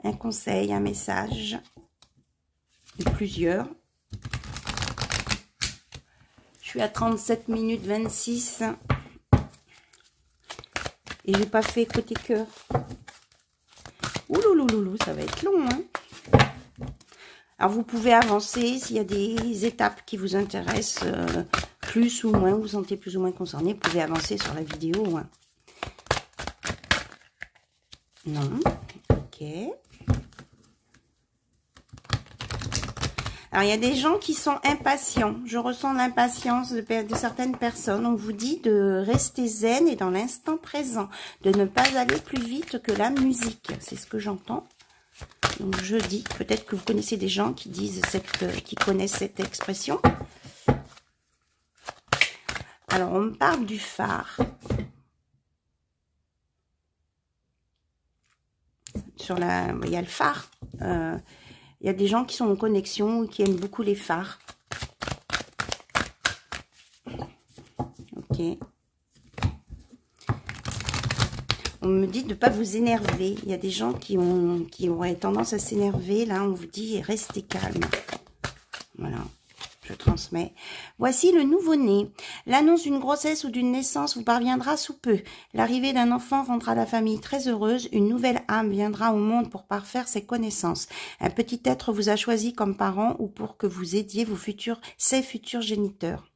Un conseil, un message, ou plusieurs. Je suis à 37 minutes 26 et j'ai pas fait côté cœur. Ouloulouloulou, ça va être long, hein. Alors vous pouvez avancer s'il y a des étapes qui vous intéressent plus ou moins, vous vous sentez plus ou moins concerné, vous pouvez avancer sur la vidéo. Hein. Non, ok. Alors, il y a des gens qui sont impatients. Je ressens l'impatience de certaines personnes. On vous dit de rester zen et dans l'instant présent. De ne pas aller plus vite que la musique. C'est ce que j'entends. Donc, je dis, peut-être que vous connaissez des gens qui disent qui connaissent cette expression. Alors, on me parle du phare. Il y a le phare. Il y a des gens qui sont en connexion, qui aiment beaucoup les phares. Ok. On me dit de ne pas vous énerver. Il y a des gens qui auraient tendance à s'énerver. Là, on vous dit restez calme. Voilà. Je transmets. Voici le nouveau-né. L'annonce d'une grossesse ou d'une naissance vous parviendra sous peu. L'arrivée d'un enfant rendra la famille très heureuse. Une nouvelle âme viendra au monde pour parfaire ses connaissances. Un petit être vous a choisi comme parent ou pour que vous aidiez ses futurs géniteurs.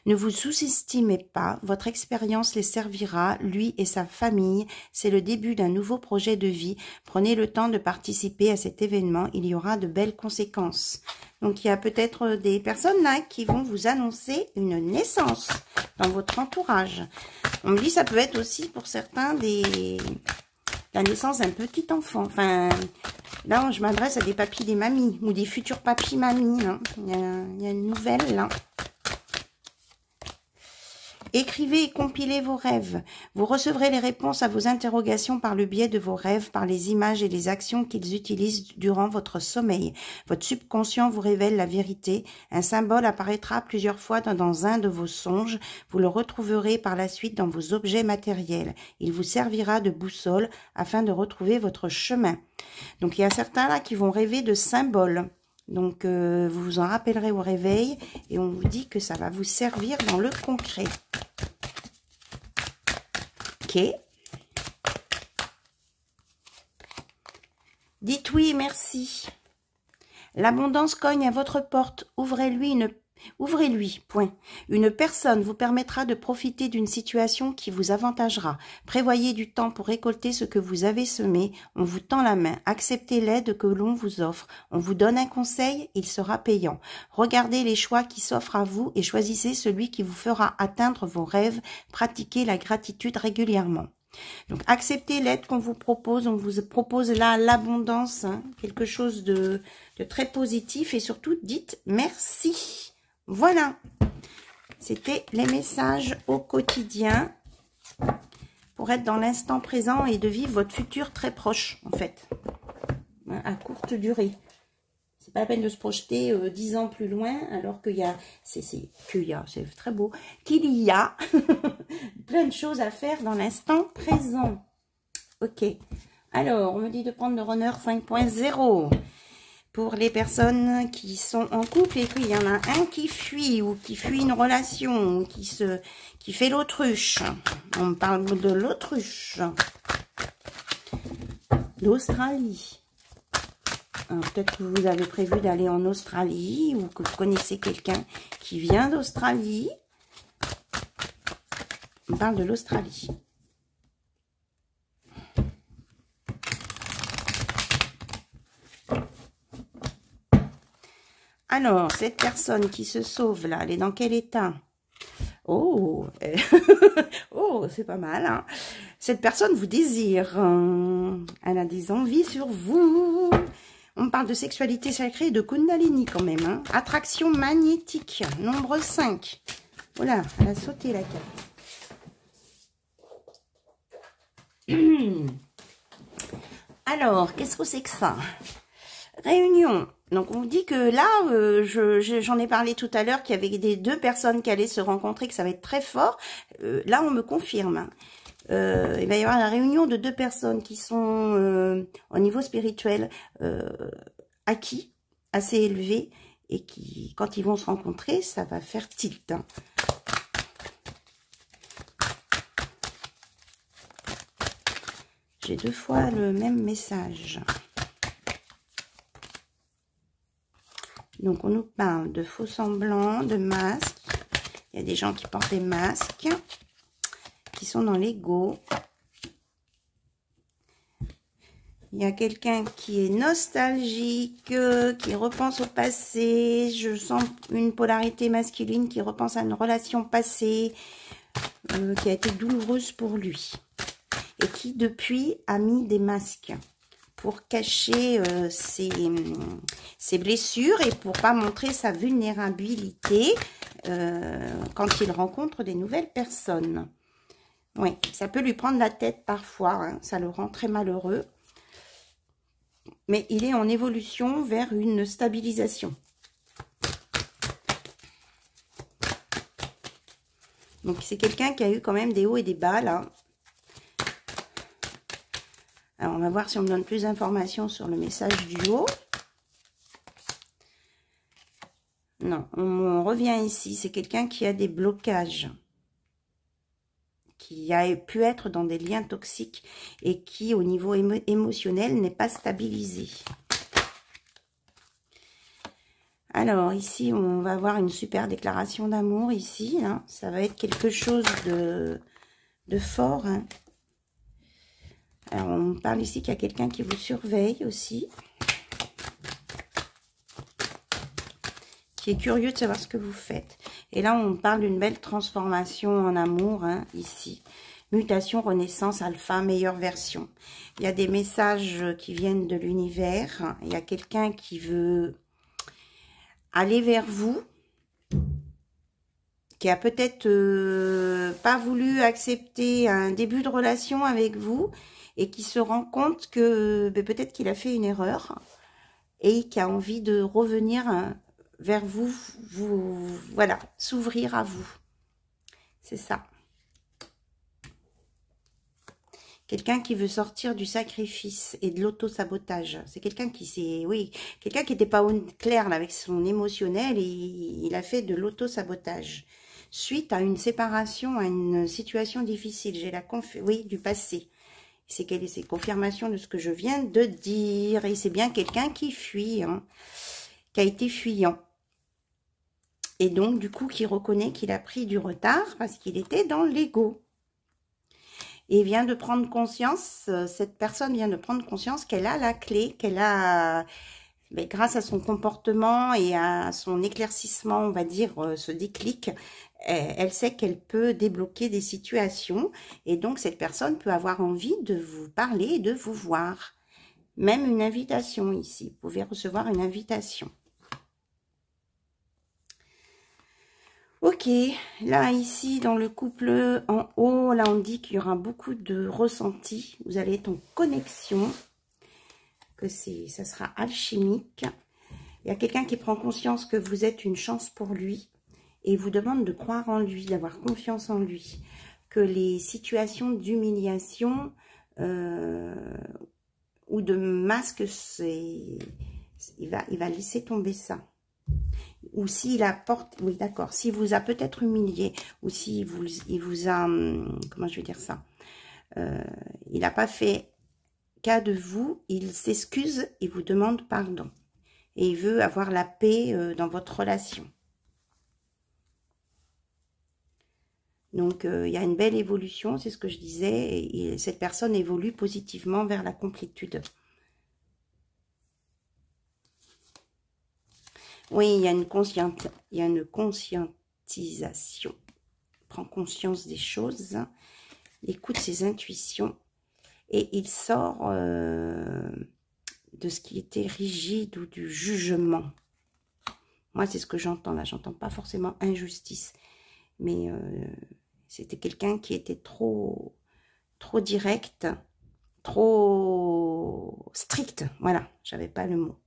Ne vous sous-estimez pas, votre expérience les servira, lui et sa famille. C'est le début d'un nouveau projet de vie. Prenez le temps de participer à cet événement, il y aura de belles conséquences. Donc il y a peut-être des personnes là qui vont vous annoncer une naissance dans votre entourage. On me dit ça peut être aussi pour certains la naissance d'un petit enfant. Enfin, là je m'adresse à des papis, des mamies ou des futurs papis, mamies. Hein. Il y a une nouvelle là. Écrivez et compilez vos rêves. Vous recevrez les réponses à vos interrogations par le biais de vos rêves, par les images et les actions qu'ils utilisent durant votre sommeil. Votre subconscient vous révèle la vérité. Un symbole apparaîtra plusieurs fois dans un de vos songes. Vous le retrouverez par la suite dans vos objets matériels. Il vous servira de boussole afin de retrouver votre chemin. Donc, il y a certains là qui vont rêver de symboles. Donc, vous vous en rappellerez au réveil et on vous dit que ça va vous servir dans le concret. Ok. Dites oui, merci. L'abondance cogne à votre porte. Ouvrez-lui, point. Une personne vous permettra de profiter d'une situation qui vous avantagera. Prévoyez du temps pour récolter ce que vous avez semé. On vous tend la main. Acceptez l'aide que l'on vous offre. On vous donne un conseil, il sera payant. Regardez les choix qui s'offrent à vous et choisissez celui qui vous fera atteindre vos rêves. Pratiquez la gratitude régulièrement. Donc, acceptez l'aide qu'on vous propose. On vous propose là l'abondance, hein, quelque chose de très positif. Et surtout, dites merci. Voilà. C'était les messages au quotidien pour être dans l'instant présent et de vivre votre futur très proche, en fait, hein, à courte durée. C'est pas la peine de se projeter 10 ans plus loin, alors qu'il y a, c'est très beau, qu'il y a plein de choses à faire dans l'instant présent. Ok. Alors, on me dit de prendre le runner 5.0 pour les personnes qui sont en couple et qu'il y en a un qui fuit ou qui fuit une relation ou qui fait l'autruche. On me parle de l'autruche. L'Australie. Peut-être que vous avez prévu d'aller en Australie ou que vous connaissez quelqu'un qui vient d'Australie. On parle de l'Australie. Alors, cette personne qui se sauve là, elle est dans quel état? Oh, oh, c'est pas mal, hein. Cette personne vous désire. Elle a des envies sur vous. On parle de sexualité sacrée et de Kundalini quand même. Hein. Attraction magnétique, nombre 5. Voilà, elle a sauté la carte. Alors, qu'est-ce que c'est que ça? Réunion. Donc, on dit que là, j'en ai parlé tout à l'heure, qu'il y avait des deux personnes qui allaient se rencontrer, que ça va être très fort. Là, on me confirme. Il va y avoir la réunion de deux personnes qui sont au niveau spirituel acquis, assez élevé, et qui, quand ils vont se rencontrer, ça va faire tilt. Hein. J'ai 2 fois le même message. Donc, on nous parle de faux semblants, de masques. Il y a des gens qui portent des masques, qui sont dans l'ego. Il y a quelqu'un qui est nostalgique, qui repense au passé. Je sens une polarité masculine qui repense à une relation passée qui a été douloureuse pour lui. Et qui, depuis, a mis des masques pour cacher ses blessures et pour pas montrer sa vulnérabilité quand il rencontre des nouvelles personnes. Oui, ça peut lui prendre la tête parfois, hein, ça le rend très malheureux. Mais il est en évolution vers une stabilisation. Donc, c'est quelqu'un qui a eu quand même des hauts et des bas, là. Alors, on va voir si on me donne plus d'informations sur le message du haut. Non, on revient ici. C'est quelqu'un qui a des blocages. Qui a pu être dans des liens toxiques et qui, au niveau émotionnel, n'est pas stabilisé. Alors, ici, on va avoir une super déclaration d'amour, ici. Hein. Ça va être quelque chose de fort. Hein. Alors, on parle ici qu'il y a quelqu'un qui vous surveille aussi. Qui est curieux de savoir ce que vous faites. Et là, on parle d'une belle transformation en amour, hein, ici. Mutation, renaissance, alpha, meilleure version. Il y a des messages qui viennent de l'univers. Il y a quelqu'un qui veut aller vers vous. Qui a peut-être pas voulu accepter un début de relation avec vous. Et qui se rend compte que peut-être qu'il a fait une erreur. Et qui a envie de revenir vers vous, voilà, s'ouvrir à vous. C'est ça. Quelqu'un qui veut sortir du sacrifice et de l'auto-sabotage. C'est quelqu'un qui s'est, oui, quelqu'un qui n'était pas clair là, avec son émotionnel et il a fait de l'auto-sabotage. Suite à une séparation, à une situation difficile. J'ai la oui, du passé. C'est confirmation de ce que je viens de dire. Et c'est bien quelqu'un qui fuit, hein, qui a été fuyant. Et donc, du coup, qui reconnaît qu'il a pris du retard parce qu'il était dans l'ego. Et vient de prendre conscience, cette personne vient de prendre conscience qu'elle a la clé, qu'elle a, mais grâce à son comportement et à son éclaircissement, on va dire, ce déclic, elle sait qu'elle peut débloquer des situations. Et donc, cette personne peut avoir envie de vous parler et de vous voir. Même une invitation ici. Vous pouvez recevoir une invitation. Ok, là ici dans le couple en haut, là on dit qu'il y aura beaucoup de ressentis. Vous allez être en connexion, que ça sera alchimique. Il y a quelqu'un qui prend conscience que vous êtes une chance pour lui et vous demande de croire en lui, d'avoir confiance en lui. Que les situations d'humiliation ou de masque, il va laisser tomber ça. Ou s'il apporte, oui d'accord, s'il vous a peut-être humilié, ou s'il il vous a, comment je vais dire ça, il n'a pas fait cas de vous, il s'excuse, il vous demande pardon. Et il veut avoir la paix dans votre relation. Donc il y a une belle évolution, c'est ce que je disais, et cette personne évolue positivement vers la complétude. Oui, il y a une conscientisation. Prend conscience des choses, il écoute ses intuitions et il sort de ce qui était rigide ou du jugement. Moi, c'est ce que j'entends là. J'entends pas forcément injustice, mais c'était quelqu'un qui était trop direct, trop strict. Voilà, j'avais pas le mot.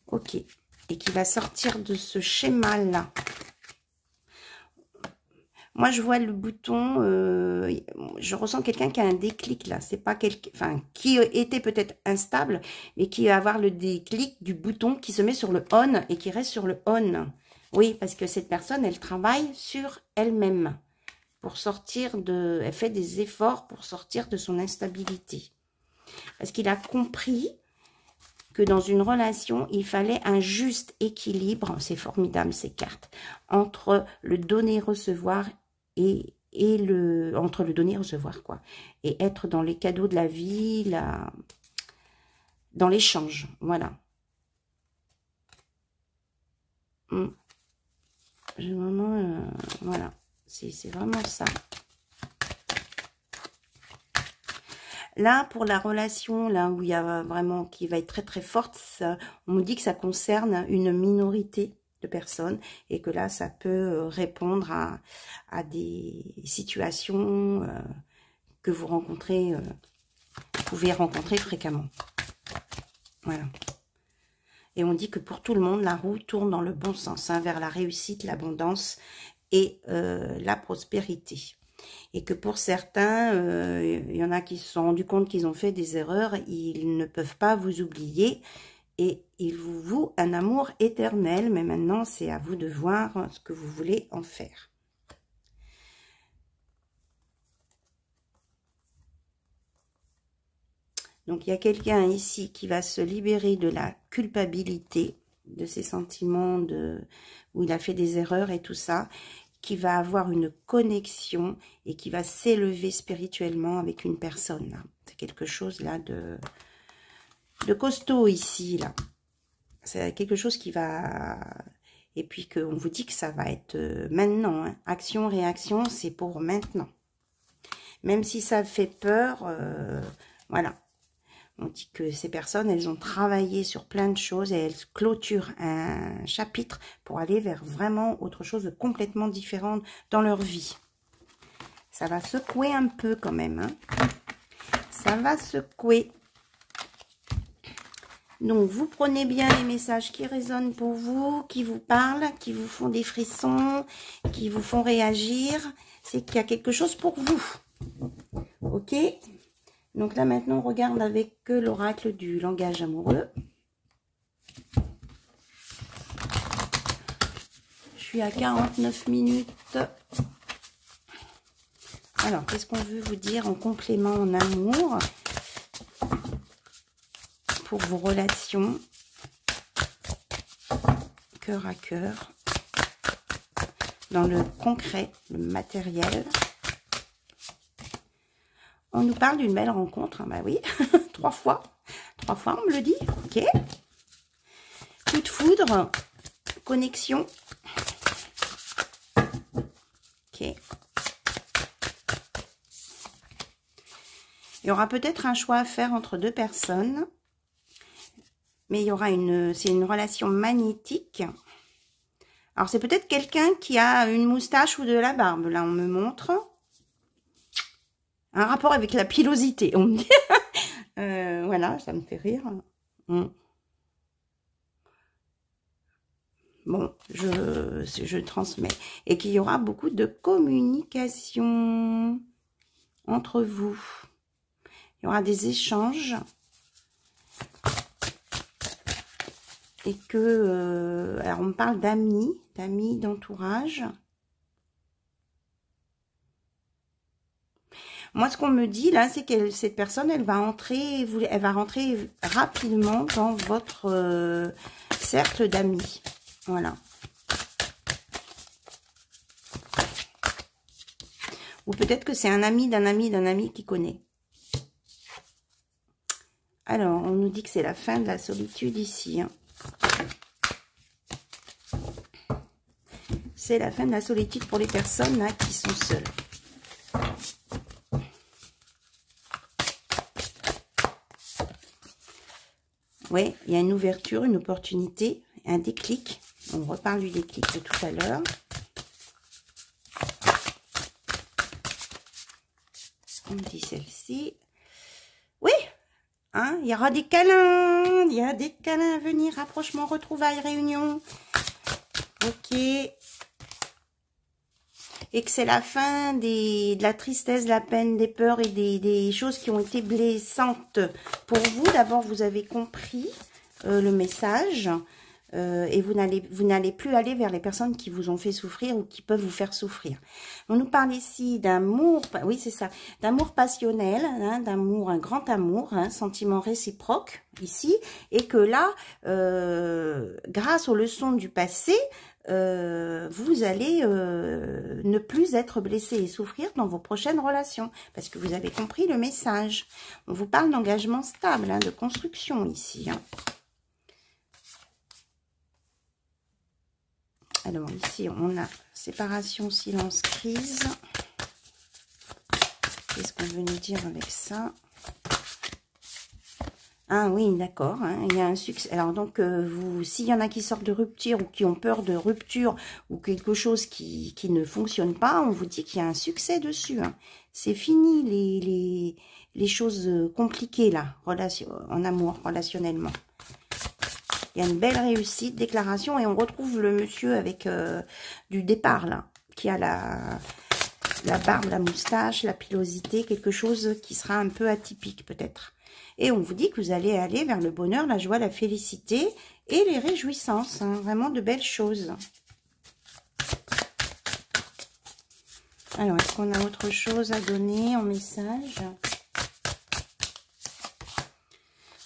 Ok, et qui va sortir de ce schéma-là. Moi, je vois le bouton, je ressens quelqu'un qui a un déclic là. C'est pas quelqu'un, enfin, qui était peut-être instable, mais qui va avoir le déclic du bouton qui se met sur le on et qui reste sur le on. Oui, parce que cette personne, elle travaille sur elle-même pour sortir de, elle fait des efforts pour sortir de son instabilité. Parce qu'il a compris que dans une relation, il fallait un juste équilibre, c'est formidable ces cartes, entre le donner-recevoir et entre le donner et recevoir, quoi. Et être dans les cadeaux de la vie, dans l'échange, voilà. J'ai vraiment, voilà, c'est vraiment ça. Là, pour la relation, là où il y a vraiment, qui va être très très forte, ça, on me dit que ça concerne une minorité de personnes et que là, ça peut répondre à des situations que vous rencontrez, pouvez rencontrer fréquemment. Voilà. Et on dit que pour tout le monde, la roue tourne dans le bon sens, hein, vers la réussite, l'abondance et la prospérité. Et que pour certains, il y en a qui se sont rendus compte qu'ils ont fait des erreurs, ils ne peuvent pas vous oublier et ils vous vouent un amour éternel. Mais maintenant, c'est à vous de voir ce que vous voulez en faire. Donc, il y a quelqu'un ici qui va se libérer de la culpabilité, de ses sentiments où il a fait des erreurs et tout ça, qui va avoir une connexion et qui va s'élever spirituellement avec une personne. C'est quelque chose là de costaud ici, là. C'est quelque chose qui va... Et puis qu'on vous dit que ça va être maintenant. Hein. Action, réaction, c'est pour maintenant. Même si ça fait peur, voilà. On dit que ces personnes, elles ont travaillé sur plein de choses et elles clôturent un chapitre pour aller vers vraiment autre chose de complètement différent dans leur vie. Ça va secouer un peu quand même. Hein. Ça va secouer. Donc, vous prenez bien les messages qui résonnent pour vous, qui vous parlent, qui vous font des frissons, qui vous font réagir. C'est qu'il y a quelque chose pour vous. Ok? Donc là, maintenant, on regarde avec l'oracle du langage amoureux. Je suis à 49 minutes. Alors, qu'est-ce qu'on veut vous dire en complément en amour pour vos relations, cœur à cœur, dans le concret, le matériel. On nous parle d'une belle rencontre, hein, bah oui, 3 fois on me le dit, ok. Coup de foudre, connexion, ok. Il y aura peut-être un choix à faire entre 2 personnes. Mais il y aura c'est une relation magnétique. Alors, c'est peut-être quelqu'un qui a une moustache ou de la barbe. Là, on me montre. Un rapport avec la pilosité, on me dit. Voilà, ça me fait rire. Bon, je transmets. Et qu'il y aura beaucoup de communication entre vous. Il y aura des échanges. Et que, alors on me parle d'amis, d'entourage. Moi, ce qu'on me dit là, c'est que cette personne, elle va rentrer rapidement dans votre cercle d'amis. Voilà. Ou peut-être que c'est un ami d'un ami qui connaît. Alors, on nous dit que c'est la fin de la solitude ici, hein. C'est la fin de la solitude pour les personnes là, qui sont seules. Oui, il y a une ouverture, une opportunité, un déclic. On reparle du déclic de tout à l'heure. On dit celle-ci. Oui, hein, il y aura des câlins. Il y a des câlins à venir. Rapprochement, retrouvailles, réunion. Ok. Et que c'est la fin de la tristesse, de la peine, des peurs et des choses qui ont été blessantes pour vous. D'abord, vous avez compris le message et vous n'allez plus aller vers les personnes qui vous ont fait souffrir ou qui peuvent vous faire souffrir. On nous parle ici d'amour, oui c'est ça, d'amour passionnel, hein, d'amour, un grand amour, hein, sentiment réciproque ici, et que là, grâce aux leçons du passé, vous allez ne plus être blessé et souffrir dans vos prochaines relations, parce que vous avez compris le message. On vous parle d'engagement stable, hein, de construction ici. Hein. Alors ici, on a séparation, silence, crise. Qu'est-ce qu'on veut nous dire avec ça? Ah oui, d'accord, hein, il y a un succès. Alors donc, s'il y en a qui sortent de rupture ou qui ont peur de rupture ou quelque chose qui ne fonctionne pas, on vous dit qu'il y a un succès dessus. Hein. C'est fini les choses compliquées là, en amour, relationnellement. Il y a une belle réussite, déclaration, et on retrouve le monsieur avec du départ là, qui a la barbe, la moustache, la pilosité, quelque chose qui sera un peu atypique peut-être. Et on vous dit que vous allez aller vers le bonheur, la joie, la félicité et les réjouissances. Hein, vraiment de belles choses. Alors, est-ce qu'on a autre chose à donner en message?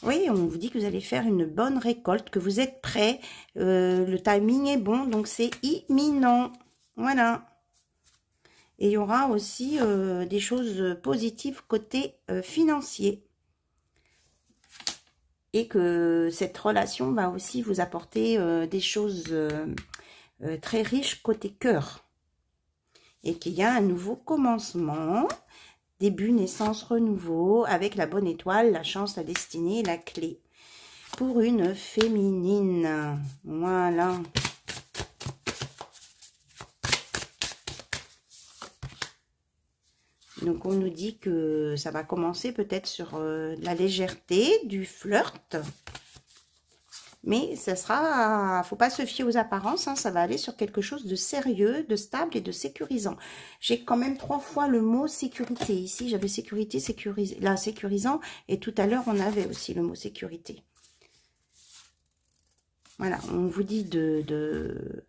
Oui, on vous dit que vous allez faire une bonne récolte, que vous êtes prêts. Le timing est bon, donc c'est imminent. Voilà. Et il y aura aussi des choses positives côté financier. Et que cette relation va aussi vous apporter des choses très riches côté cœur. Et qu'il y a un nouveau commencement, début, naissance, renouveau, avec la bonne étoile, la chance, la destinée, la clé. Pour une féminine. Voilà. Donc, on nous dit que ça va commencer peut-être sur la légèreté, du flirt. Mais ça sera, faut pas se fier aux apparences, hein, ça va aller sur quelque chose de sérieux, de stable et de sécurisant. J'ai quand même 3 fois le mot sécurité. Ici, j'avais sécurité, sécurisé, là, sécurisant, et tout à l'heure, on avait aussi le mot sécurité. Voilà, on vous dit de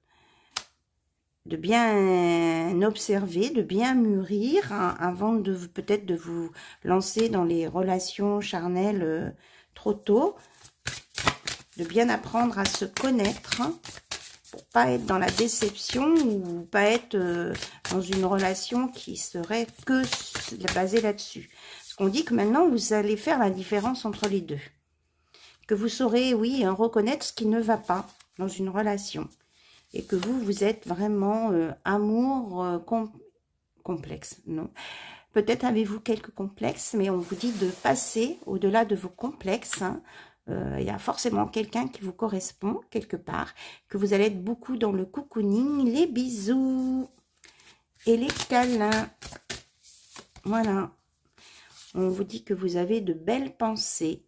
bien observer, de bien mûrir, hein, avant de peut-être de vous lancer dans les relations charnelles trop tôt. De bien apprendre à se connaître, hein, pour pas être dans la déception ou pas être dans une relation qui serait que basée là-dessus. Parce qu'on dit que maintenant, vous allez faire la différence entre les deux. Que vous saurez, oui, reconnaître ce qui ne va pas dans une relation. Et que vous êtes vraiment amour complexe. Non. Peut-être avez-vous quelques complexes, mais on vous dit de passer au-delà de vos complexes, hein. Il y a forcément quelqu'un qui vous correspond quelque part, que vous allez être beaucoup dans le cocooning, les bisous et les câlins. Voilà. On vous dit que vous avez de belles pensées.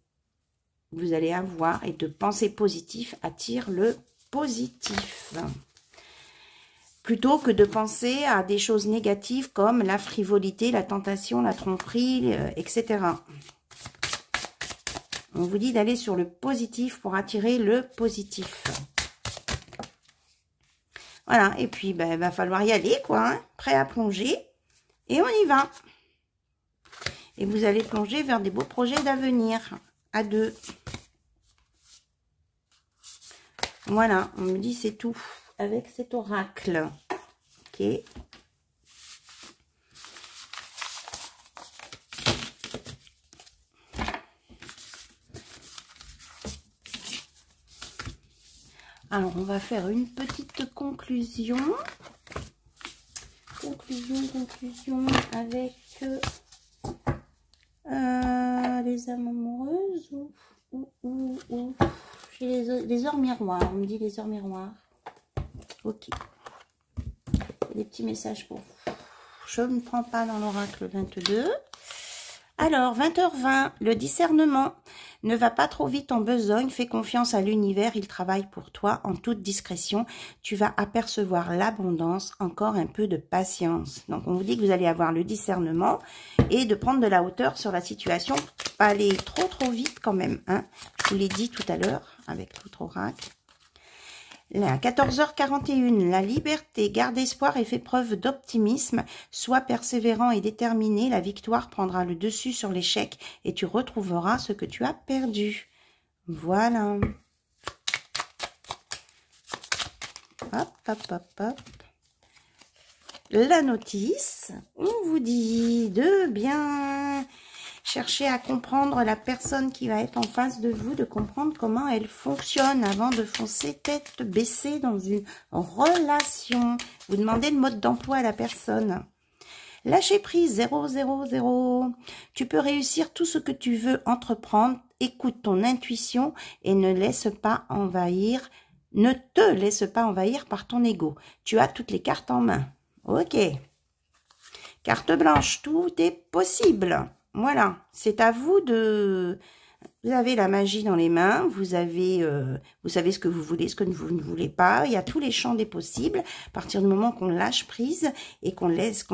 Vous allez avoir, et de pensées positives attirent le positif. Plutôt que de penser à des choses négatives comme la frivolité, la tentation, la tromperie, etc. On vous dit d'aller sur le positif pour attirer le positif. Voilà, et puis ben, va falloir y aller, quoi, hein, prêt à plonger. Et on y va. Et vous allez plonger vers des beaux projets d'avenir, à deux. Voilà, on me dit c'est tout avec cet oracle. Ok. Alors, on va faire une petite conclusion. Conclusion avec les âmes amoureuses ou j'ai les heures miroirs. On me dit les heures miroirs. Ok. Des petits messages pour vous. Je ne prends pas dans l'oracle 22. Alors, 20h20, le discernement. Ne va pas trop vite en besogne, fais confiance à l'univers, il travaille pour toi en toute discrétion. Tu vas apercevoir l'abondance, encore un peu de patience. Donc, on vous dit que vous allez avoir le discernement et de prendre de la hauteur sur la situation. Pas aller trop vite quand même, hein. Je vous l'ai dit tout à l'heure avec l'autre oracle. Là, 14h41, la liberté, garde espoir et fais preuve d'optimisme, sois persévérant et déterminé, la victoire prendra le dessus sur l'échec et tu retrouveras ce que tu as perdu. Voilà. Hop. La notice, on vous dit de bien chercher à comprendre la personne qui va être en face de vous, de comprendre comment elle fonctionne avant de foncer tête baissée dans une relation. Vous demandez le mode d'emploi à la personne. Lâcher prise 000. Tu peux réussir tout ce que tu veux entreprendre. Écoute ton intuition et ne te laisse pas envahir par ton ego. Tu as toutes les cartes en main. Ok. Carte blanche, tout est possible. Voilà, c'est à vous de... Vous avez la magie dans les mains, vous savez ce que vous voulez, ce que vous ne voulez pas. Il y a tous les champs des possibles. À partir du moment qu'on lâche prise et qu'on laisse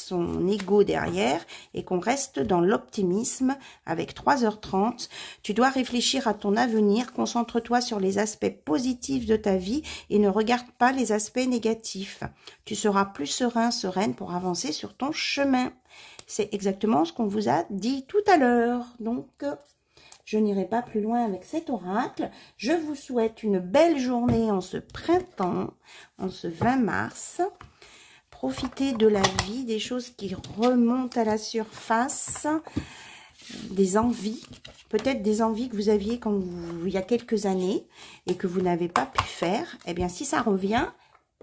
son ego derrière et qu'on reste dans l'optimisme avec 3h30, tu dois réfléchir à ton avenir. Concentre-toi sur les aspects positifs de ta vie et ne regarde pas les aspects négatifs. Tu seras plus sereine pour avancer sur ton chemin. C'est exactement ce qu'on vous a dit tout à l'heure. Donc, je n'irai pas plus loin avec cet oracle. Je vous souhaite une belle journée en ce printemps, en ce 20 mars. Profitez de la vie, des choses qui remontent à la surface, des envies, peut-être des envies que vous aviez il y a quelques années et que vous n'avez pas pu faire. Eh bien, si ça revient,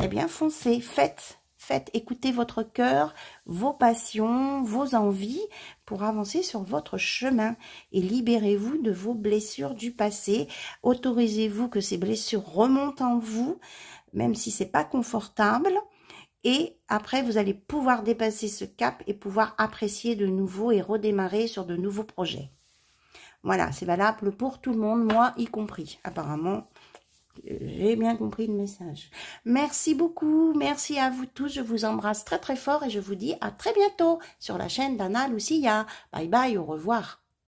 eh bien, foncez, faites, écoutez votre cœur, vos passions, vos envies pour avancer sur votre chemin et libérez-vous de vos blessures du passé. Autorisez-vous que ces blessures remontent en vous, même si c'est pas confortable. Et après, vous allez pouvoir dépasser ce cap et pouvoir apprécier de nouveau et redémarrer sur de nouveaux projets. Voilà, c'est valable pour tout le monde, moi y compris. Apparemment, j'ai bien compris le message. Merci beaucoup, merci à vous tous. Je vous embrasse très très fort et je vous dis à très bientôt sur la chaîne d'Anna Lucia. Bye bye, au revoir.